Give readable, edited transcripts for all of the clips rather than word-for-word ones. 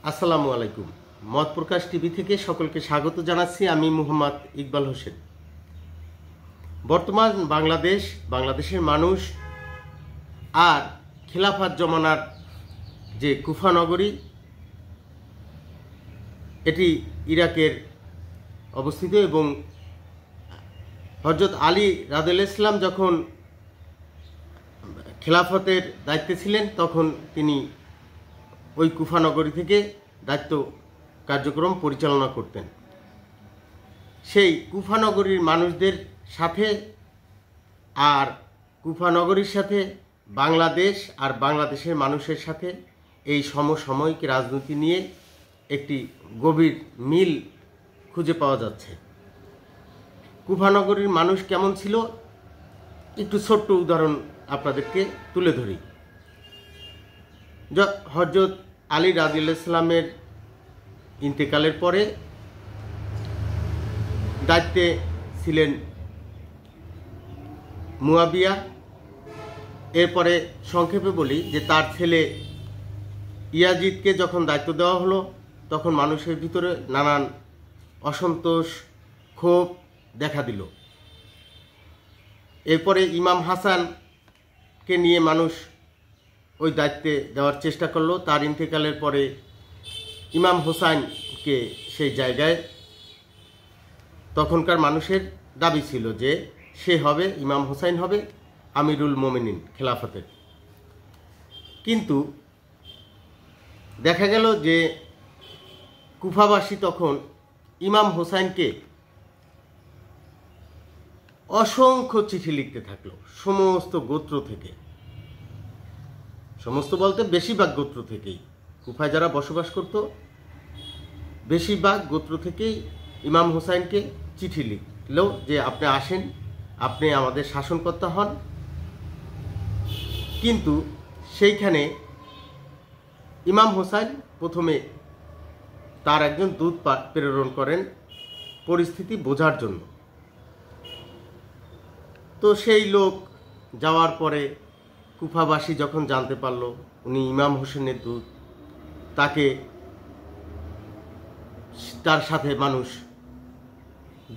আসসালামু আলাইকুম। মত প্রকাশ টিভি থেকে সকলকে স্বাগত জানাচ্ছি। আমি মোহাম্মদ ইকবাল হোসেন। বর্তমান বাংলাদেশের মানুষ আর খিলাফত জমানার যে কুফা নগরী, এটি ইরাকের অবস্থিত এবং হযরত আলী রাদিয়াল্লাহু ইসলাম যখন খিলাফতের দায়িত্বে ছিলেন তখন তিনি ওই কুফা নগরী থেকে দায়িত্ব কার্যক্রম পরিচালনা করতেন। সেই কুফা নগরীর মানুষদের সাথে আর কুফা নগরীর সাথে বাংলাদেশ আর বাংলাদেশের মানুষের সাথে এই সমসাময়িক রাজনীতি নিয়ে একটি গভীর মিল খুঁজে পাওয়া যাচ্ছে। কুফা নগরীর মানুষ কেমন ছিল একটু ছোট্ট উদাহরণ আপনাদেরকে তুলে ধরি। হযরত আলী রাদিয়াল্লাহু ইসলামের ইন্তেকালের পরে দায়িত্বে ছিলেন মুয়াবিয়া। এরপরে সংক্ষেপে বলি যে তার ছেলে ইয়াজিদকে যখন দায়িত্ব দেওয়া হলো তখন মানুষের ভিতরে নানান অসন্তোষ, ক্ষোভ দেখা দিল। এরপরে ইমাম হাসানকে নিয়ে মানুষ ওই দায়িত্বে দেওয়ার চেষ্টা করলো। তার ইন্তেকালের পরে ইমাম হোসাইনকে সেই জায়গায়, তখনকার মানুষের দাবি ছিল যে সে হবে, ইমাম হোসাইন হবে আমিরুল মোমিনিন খেলাফতের। কিন্তু দেখা গেল যে কুফাবাসী তখন ইমাম হোসাইনকে অসংখ্য চিঠি লিখতে থাকলো সমস্ত গোত্র থেকে, সমস্ত বলতে বেশিরভাগ গোত্র থেকেই, কুফায় যারা বসবাস করত বেশিরভাগ গোত্র থেকেই ইমাম হোসাইনকে চিঠি লিখল যে আপনি আসেন, আপনি আমাদের শাসনকর্তা হন। কিন্তু সেইখানে ইমাম হোসাইন প্রথমে তার একজন দূত প্রেরণ করেন পরিস্থিতি বোঝার জন্য। তো সেই লোক যাওয়ার পরে কুফাবাসী যখন জানতে পারল উনি ইমাম হোসেনের দূত, তার সাথে মানুষ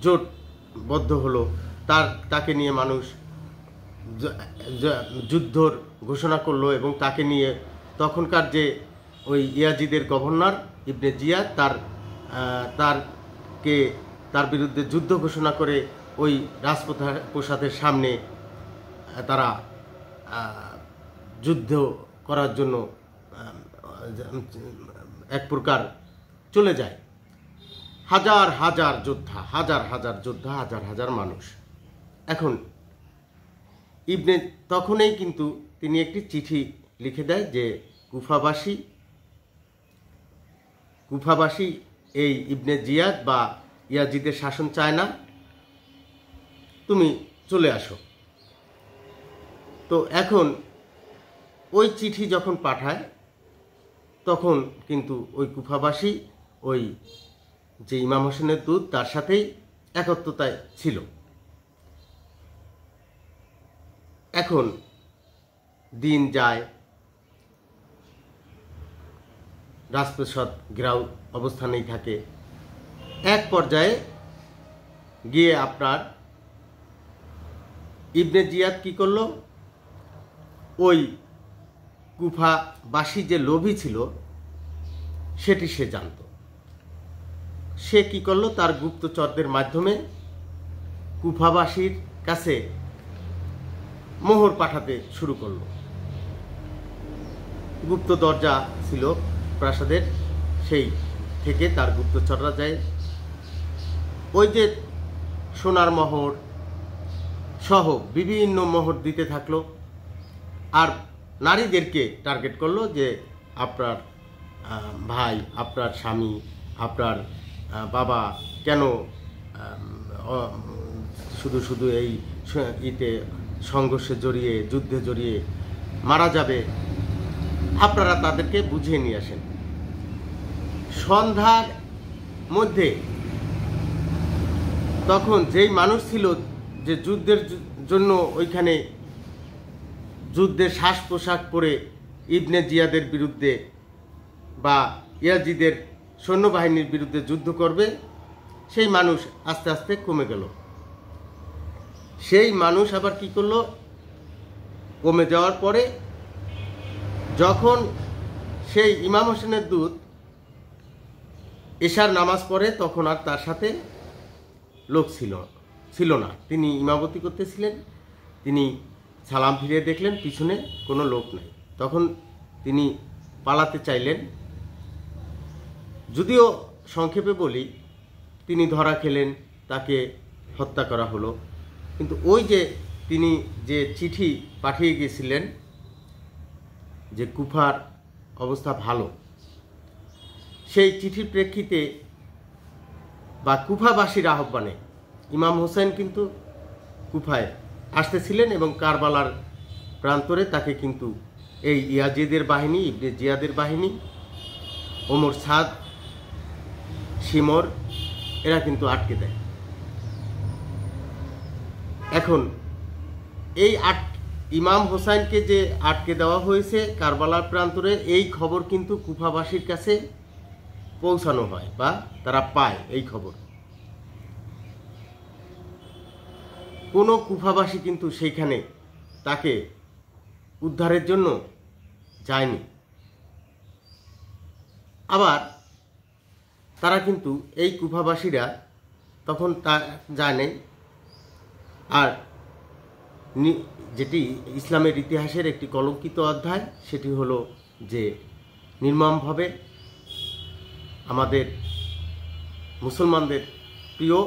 জোটবদ্ধ হলো, তাকে নিয়ে মানুষ যুদ্ধর ঘোষণা করলো এবং তাকে নিয়ে তখনকার যে ওই ইয়াজিদের গভর্নর ইবনে জিয়াদ তার বিরুদ্ধে যুদ্ধ ঘোষণা করে ওই রাজপ্রাসাদের সামনে তারা যুদ্ধ করার জন্য এক প্রকার চলে যায়। হাজার হাজার যোদ্ধা, হাজার হাজার মানুষ। এখন তখনই কিন্তু তিনি একটি চিঠি লিখে দেয় যে কুফাবাসী এই ইবনে জিয়াদ বা ইয়াজিদের শাসন চায় না, তুমি চলে আসো। তো এখন ওই চিঠি যখন পাঠায় তখন কিন্তু ওই কুফাবাসী ওই যে ইমাম হোসেনের দূত তার সাথেই একত্রতায় ছিল। এখন দিন যায়, রাজপ্রাসাদ ঘেরাও অবস্থানেই থাকে। এক পর্যায়ে গিয়ে আপনার ইবনে জিয়াদ কি করলো, ওই কুফাবাসী যে লোভী ছিল সেটি সে জানত। সে কি করলো, তার গুপ্তচরদের মাধ্যমে কুফাবাসীর কাছে মোহর পাঠাতে শুরু করলো। গুপ্ত দরজা ছিল প্রাসাদের, সেই থেকে তার গুপ্তচররা যায়, ওই যে সোনার মোহর সহ বিভিন্ন মোহর দিতে থাকলো। আর নারীদেরকে টার্গেট করলো যে আপনার ভাই, আপনার স্বামী, আপনার বাবা কেন শুধু এই সংঘর্ষে জড়িয়ে, যুদ্ধে জড়িয়ে মারা যাবে, আপনারা তাদেরকে বুঝিয়ে নিয়ে আসেন। সন্ধ্যার মধ্যে তখন যেই মানুষ ছিল যে যুদ্ধের জন্য ওইখানে যুদ্ধের শ্বাস পোশাক পরে ইবনে জিয়াদের বিরুদ্ধে বা ইয়াজিদের সৈন্যবাহিনীর বিরুদ্ধে যুদ্ধ করবে, সেই মানুষ আস্তে আস্তে কমে গেল। সেই মানুষ আবার কি করলো, কমে যাওয়ার পরে যখন সেই ইমাম হোসেনের দূত এশার নামাজ পড়ে, তখন আর তার সাথে লোক ছিল না। তিনি ইমামতি করতেছিলেন, তিনি সালাম ফিরিয়ে দেখলেন পিছনে কোনো লোক নাই। তখন তিনি পালাতে চাইলেন। যদিও সংক্ষেপে বলি, তিনি ধরা খেলেন, তাকে হত্যা করা হলো। কিন্তু ওই যে তিনি যে চিঠি পাঠিয়ে গিয়েছিলেন যে কুফার অবস্থা ভালো, সেই চিঠির প্রেক্ষিতে বা কুফাবাসীর আহ্বানে ইমাম হোসেন কিন্তু কুফায় আসতেছিলেন এবং কারবালার প্রান্তরে তাকে কিন্তু এই ইয়াজিদের বাহিনী, ইবনে জিয়াদের বাহিনী, ওমর সাদ, শিমর, এরা কিন্তু আটকে দেয়। এখন এই ইমাম হোসাইনকে যে আটকে দেওয়া হয়েছে কারবালার প্রান্তরে, এই খবর কিন্তু কুফাবাসীর কাছে পৌঁছানো হয় বা তারা পায় এই খবর। কোনো কুফাবাসী কিন্তু সেইখানে তাকে উদ্ধারের জন্য যায়নি। আবার তারা কিন্তু এই কুফাবাসীরা তখন তা জানে। আর যেটি ইসলামের ইতিহাসের একটি কলঙ্কিত অধ্যায়, সেটি হলো যে নির্মমভাবে আমাদের মুসলমানদের প্রিয়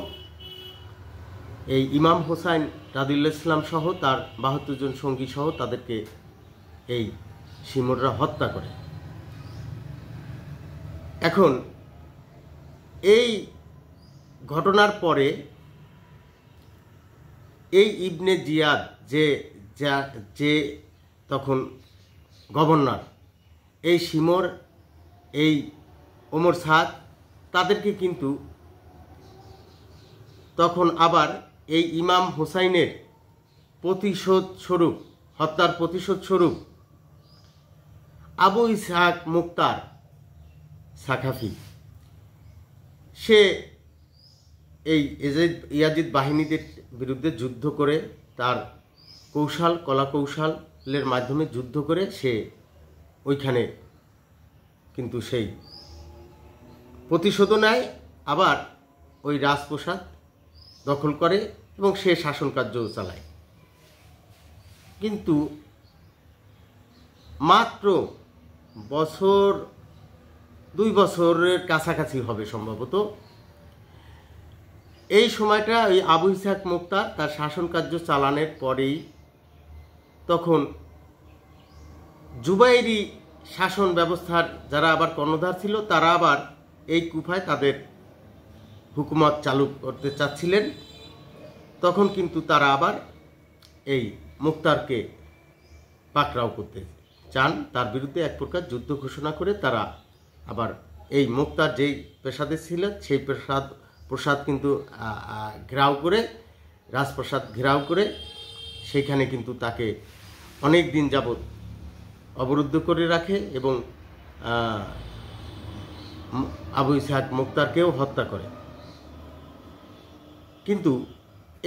এই ইমাম হোসাইন রাদিয়াল্লাহু ইসলাম সহ তার ৭২ জন সঙ্গী সহ তাদেরকে এই শিমররা হত্যা করে। এখন এই ঘটনার পরে এই ইবনে জিয়াদ যে তখন গভর্নর, এই শিমর, এই ওমর সাদ, তাদেরকে কিন্তু তখন আবার এই ইমাম হোসাইনের প্রতিশোধ স্বরূপ, হত্যার প্রতিশোধ স্বরূপ আবু ইসহাক মুক্তার সাকাফি, সে এই ইয়াজিদ বাহিনীদের বিরুদ্ধে যুদ্ধ করে, তার কলা কৌশলের মাধ্যমে যুদ্ধ করে সে ওইখানে কিন্তু সেই প্রতিশোধ নেয়, আবার ওই রাজপ্রাসাদ দখল করে এবং সে শাসন কার্যও চালায়। কিন্তু মাত্র 2 বছরের কাছাকাছি হবে সম্ভবত, এই সময়টা ওই আবু ইসহাক মুক্তার তার শাসন কার্য চালানোর পরেই তখন জুবাইরি শাসন ব্যবস্থার যারা আবার কর্ণধার ছিল, তারা আবার এই কুফায় তাদের হুকুমত চালু করতে চাচ্ছিলেন। তখন কিন্তু তারা আবার এই মুক্তারকে পাকড়াও করতে চান, তার বিরুদ্ধে এক প্রকার যুদ্ধ ঘোষণা করে তারা আবার এই মুক্তার যেই প্রাসাদে ছিলেন সেই প্রসাদ কিন্তু ঘেরাও করে, রাজপ্রাসাদ ঘেরাও করে সেইখানে কিন্তু তাকে অনেক দিন যাবৎ অবরুদ্ধ করে রাখে এবং আবু ইসহাক মুক্তারকেও হত্যা করে। কিন্তু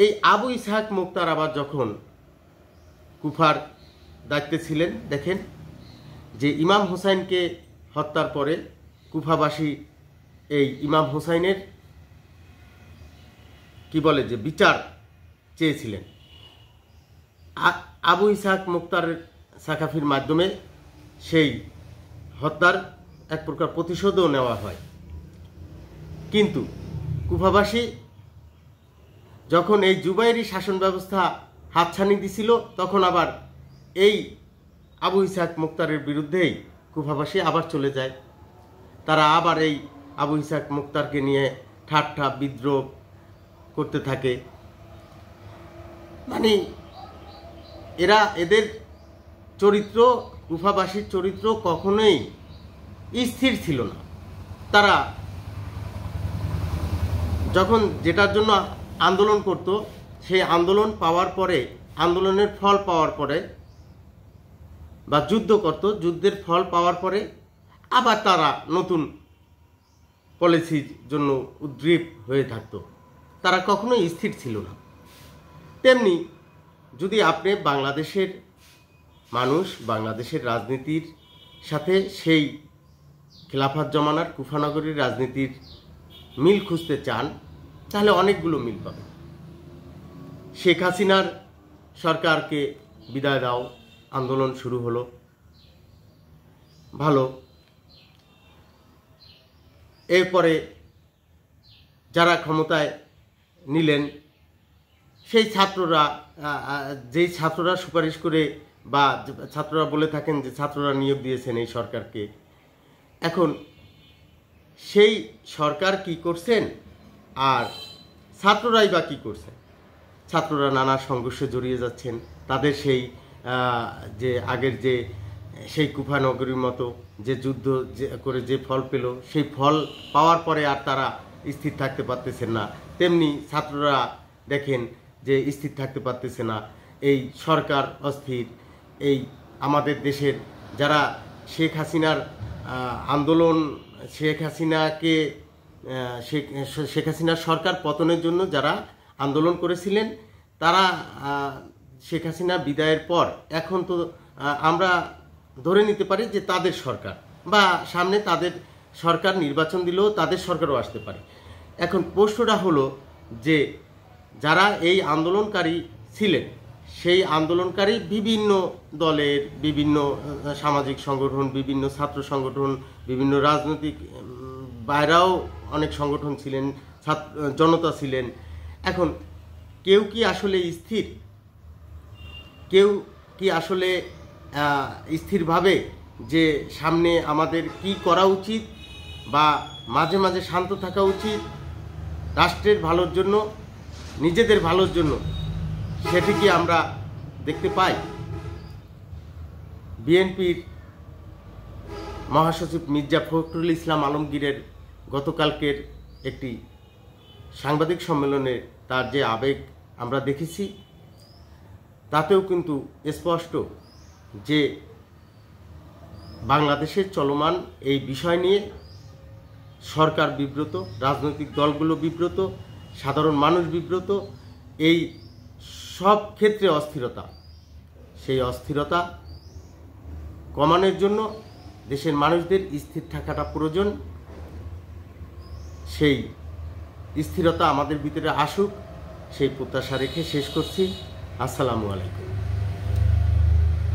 এই আবু ইসহাক মুক্তার আবার যখন কুফার দায়িত্বে ছিলেন, দেখেন যে ইমাম হোসাইনকে হত্যার পরে কুফাবাসী এই ইমাম হোসাইনের কি বলে যে বিচার চেয়েছিলেন। আবু ইসহাক মুক্তারের সাকাফির মাধ্যমে সেই হত্যার এক প্রকার প্রতিশোধও নেওয়া হয়। কিন্তু কুফাবাসী যখন এই জুবাইরি শাসন ব্যবস্থা হাতছানি দিছিল, তখন আবার এই আবু ইসহাক মুক্তারের বিরুদ্ধেই কুফাবাসী আবার চলে যায়। তারা আবার এই আবু ইসহাক মুক্তারকে নিয়ে ঠাট্টা বিদ্রোহ করতে থাকে। মানে এদের চরিত্র, কুফাবাসীর চরিত্র কখনোই স্থির ছিল না। তারা যখন যেটার জন্য আন্দোলন করত, সেই আন্দোলন পাওয়ার পরে, আন্দোলনের ফল পাওয়ার পরে বা যুদ্ধ করত, যুদ্ধের ফল পাওয়ার পরে আবার তারা নতুন পলিসির জন্য উদ্গ্রীব হয়ে থাকতো। তারা কখনোই স্থির ছিল না। তেমনি যদি আপনি বাংলাদেশের মানুষ, বাংলাদেশের রাজনীতির সাথে সেই খেলাফত জমানার কুফানগরীর রাজনীতির মিল খুঁজতে চান, তাহলে অনেকগুলো মিল পাবেন। শেখ হাসিনার সরকারকে বিদায় দাও আন্দোলন শুরু হলো, ভালো। এরপরে যারা ক্ষমতায় নিলেন সেই ছাত্ররা, যেই ছাত্ররা সুপারিশ করে বা ছাত্ররা বলে থাকেন যে ছাত্ররা নিয়োগ দিয়েছেন এই সরকারকে, এখন সেই সরকার কি করছেন আর ছাত্ররাই বা কী করছেন? ছাত্ররা নানা সংঘর্ষে জড়িয়ে যাচ্ছেন। তাদের সেই যে আগের যে সেই কুফানগরীর মতো যে যুদ্ধ করে যে ফল পেল, সেই ফল পাওয়ার পরে আর তারা স্থির থাকতে পারতেছেন না। তেমনি ছাত্ররা দেখেন যে স্থির থাকতে পারতেছে না। এই সরকার অস্থির। এই আমাদের দেশের যারা শেখ হাসিনার আন্দোলন, শেখ হাসিনার সরকার পতনের জন্য যারা আন্দোলন করেছিলেন, তারা শেখ হাসিনা বিদায়ের পর এখন তো আমরা ধরে নিতে পারি যে তাদের সরকার, বা সামনে তাদের সরকার নির্বাচন দিলেও তাদের সরকারও আসতে পারে। এখন প্রশ্নটা হলো যে যারা এই আন্দোলনকারী ছিলেন, সেই আন্দোলনকারী বিভিন্ন দলের, বিভিন্ন সামাজিক সংগঠন, বিভিন্ন ছাত্র সংগঠন, বিভিন্ন রাজনৈতিক বাইরেও অনেক সংগঠন ছিলেন, জনতা ছিলেন। এখন কেউ কি আসলে স্থির? কেউ কি আসলে স্থিরভাবে যে সামনে আমাদের কি করা উচিত, বা মাঝে মাঝে শান্ত থাকা উচিত রাষ্ট্রের ভালোর জন্য, নিজেদের ভালোর জন্য, সেটি কি আমরা দেখতে পাই? বিএনপির মহাসচিব মির্জা ফখরুল ইসলাম আলমগীরের গতকালকের একটি সাংবাদিক সম্মেলনে তার যে আবেগ আমরা দেখেছি, তাতেও কিন্তু স্পষ্ট যে বাংলাদেশের চলমান এই বিষয় নিয়ে সরকার বিব্রত, রাজনৈতিক দলগুলো বিব্রত, সাধারণ মানুষ বিব্রত। এই সব ক্ষেত্রে অস্থিরতা, সেই অস্থিরতা কমানোর জন্য দেশের মানুষদের স্থির থাকাটা প্রয়োজন। সেই স্থিরতা আমাদের ভিতরে আসুক, সেই প্রত্যাশা রেখে শেষ করছি। আসসালামু আলাইকুম।